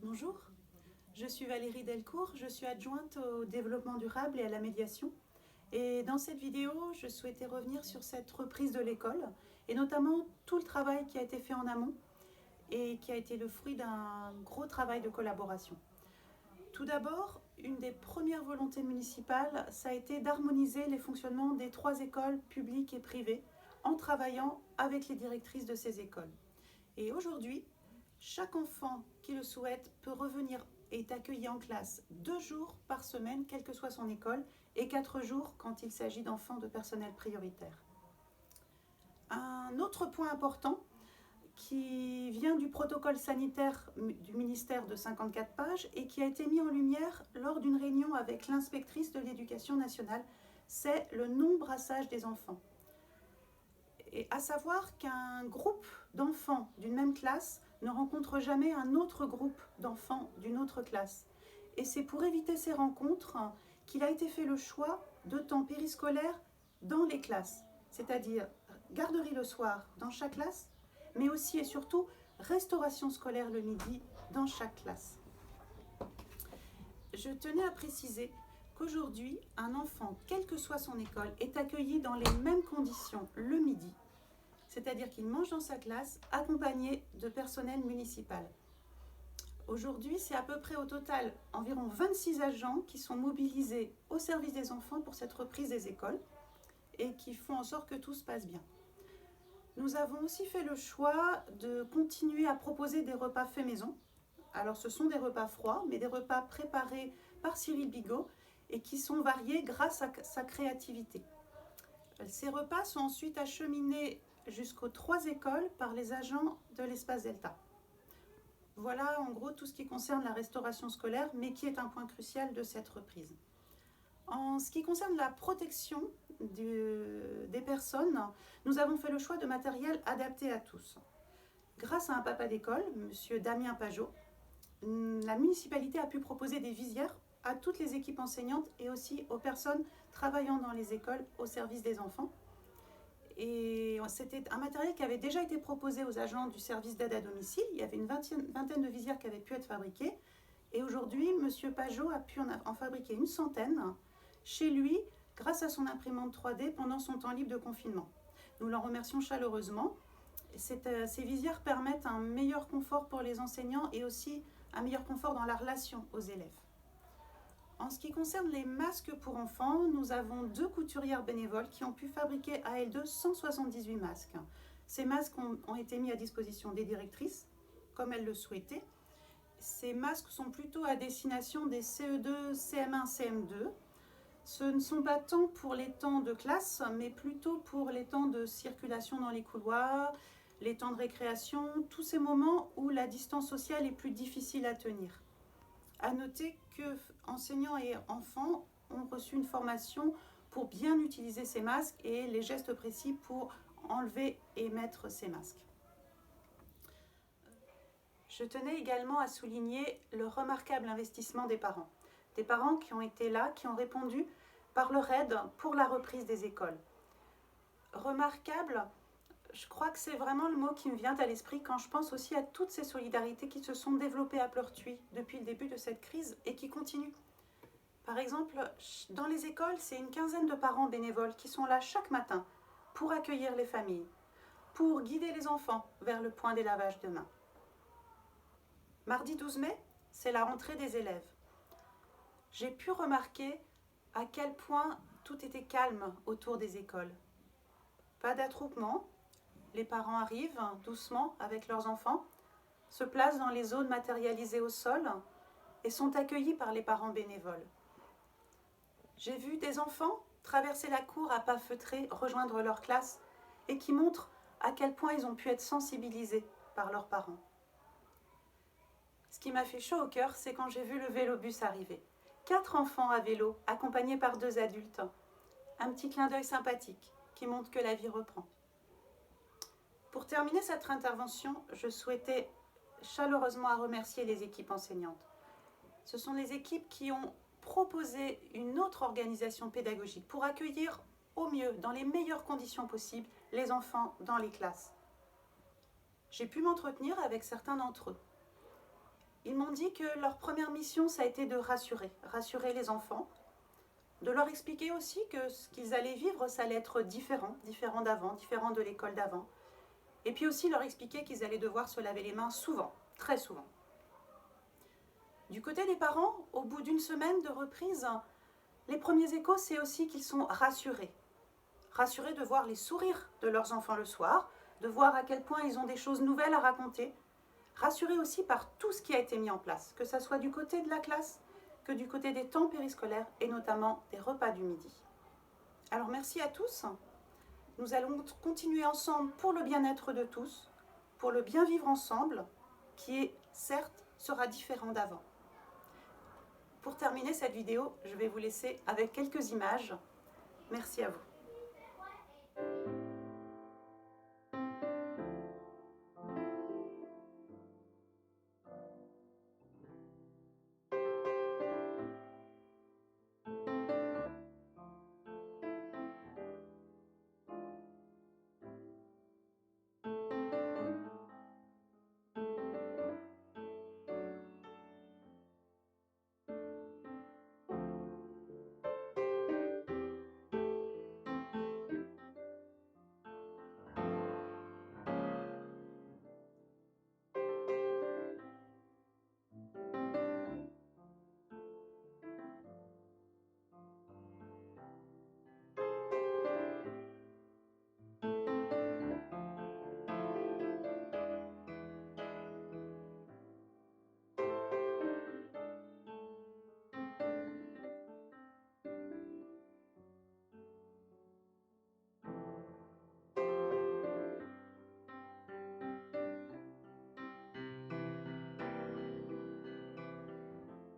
Bonjour, je suis Valérie Delcourt, je suis adjointe au développement durable et à la médiation. Et dans cette vidéo, je souhaitais revenir sur cette reprise de l'école et notamment tout le travail qui a été fait en amont et qui a été le fruit d'un gros travail de collaboration. Tout d'abord, une des premières volontés municipales, ça a été d'harmoniser les fonctionnements des 3 écoles publiques et privées en travaillant avec les directrices de ces écoles. Et aujourd'hui, chaque enfant qui le souhaite peut revenir et est accueilli en classe 2 jours par semaine, quelle que soit son école, et 4 jours quand il s'agit d'enfants de personnel prioritaire. Un autre point important qui vient du protocole sanitaire du ministère de 54 pages et qui a été mis en lumière lors d'une réunion avec l'inspectrice de l'éducation nationale, c'est le non-brassage des enfants. Et à savoir qu'un groupe d'enfants d'une même classe ne rencontre jamais un autre groupe d'enfants d'une autre classe. Et c'est pour éviter ces rencontres qu'il a été fait le choix de temps périscolaire dans les classes, c'est-à-dire garderie le soir dans chaque classe, mais aussi et surtout restauration scolaire le midi dans chaque classe. Je tenais à préciser qu'aujourd'hui, un enfant, quelle que soit son école, est accueilli dans les mêmes conditions le midi, c'est-à-dire qu'il mange dans sa classe accompagné de personnel municipal. Aujourd'hui, c'est à peu près au total environ 26 agents qui sont mobilisés au service des enfants pour cette reprise des écoles et qui font en sorte que tout se passe bien. Nous avons aussi fait le choix de continuer à proposer des repas faits maison. Alors ce sont des repas froids, mais des repas préparés par Cyril Bigot et qui sont variés grâce à sa créativité. Ces repas sont ensuite acheminés jusqu'aux 3 écoles par les agents de l'Espace Delta. Voilà en gros tout ce qui concerne la restauration scolaire, mais qui est un point crucial de cette reprise. En ce qui concerne la protection des personnes, nous avons fait le choix de matériel adapté à tous. Grâce à un papa d'école, M. Damien Pajot, la municipalité a pu proposer des visières à toutes les équipes enseignantes et aussi aux personnes travaillant dans les écoles au service des enfants. Et c'était un matériel qui avait déjà été proposé aux agents du service d'aide à domicile. Il y avait une vingtaine de visières qui avaient pu être fabriquées. Et aujourd'hui, M. Pajot a pu en fabriquer une centaine chez lui grâce à son imprimante 3D pendant son temps libre de confinement. Nous l'en remercions chaleureusement. Ces visières permettent un meilleur confort pour les enseignants et aussi un meilleur confort dans la relation aux élèves. En ce qui concerne les masques pour enfants, nous avons 2 couturières bénévoles qui ont pu fabriquer à elles deux 178 masques. Ces masques ont été mis à disposition des directrices, comme elles le souhaitaient. Ces masques sont plutôt à destination des CE2, CM1, CM2. Ce ne sont pas tant pour les temps de classe, mais plutôt pour les temps de circulation dans les couloirs, les temps de récréation, tous ces moments où la distance sociale est plus difficile à tenir. À noter que enseignants et enfants ont reçu une formation pour bien utiliser ces masques et les gestes précis pour enlever et mettre ces masques. Je tenais également à souligner le remarquable investissement des parents. Des parents qui ont été là, qui ont répondu par leur aide pour la reprise des écoles. Remarquable, je crois que c'est vraiment le mot qui me vient à l'esprit quand je pense aussi à toutes ces solidarités qui se sont développées à Pleurtuis depuis le début de cette crise et qui continuent. Par exemple, dans les écoles, c'est une quinzaine de parents bénévoles qui sont là chaque matin pour accueillir les familles, pour guider les enfants vers le point des lavages de mains. Mardi 12 mai, c'est la rentrée des élèves. J'ai pu remarquer à quel point tout était calme autour des écoles. Pas d'attroupement, les parents arrivent doucement avec leurs enfants, se placent dans les zones matérialisées au sol et sont accueillis par les parents bénévoles. J'ai vu des enfants traverser la cour à pas feutrés, rejoindre leur classe et qui montrent à quel point ils ont pu être sensibilisés par leurs parents. Ce qui m'a fait chaud au cœur, c'est quand j'ai vu le vélobus arriver. 4 enfants à vélo, accompagnés par 2 adultes. Un petit clin d'œil sympathique qui montre que la vie reprend. Pour terminer cette intervention, je souhaitais chaleureusement remercier les équipes enseignantes. Ce sont les équipes qui ont proposé une autre organisation pédagogique pour accueillir au mieux, dans les meilleures conditions possibles, les enfants dans les classes. J'ai pu m'entretenir avec certains d'entre eux. Ils m'ont dit que leur première mission, ça a été de rassurer les enfants, de leur expliquer aussi que ce qu'ils allaient vivre, ça allait être différent d'avant, différent de l'école d'avant. Et puis aussi leur expliquer qu'ils allaient devoir se laver les mains souvent, très souvent. Du côté des parents, au bout d'une semaine de reprise, les premiers échos, c'est aussi qu'ils sont rassurés. Rassurés de voir les sourires de leurs enfants le soir, de voir à quel point ils ont des choses nouvelles à raconter. Rassurés aussi par tout ce qui a été mis en place, que ce soit du côté de la classe, que du côté des temps périscolaires et notamment des repas du midi. Alors merci à tous. Nous allons continuer ensemble pour le bien-être de tous, pour le bien vivre ensemble, qui certes sera différent d'avant. Pour terminer cette vidéo, je vais vous laisser avec quelques images. Merci à vous.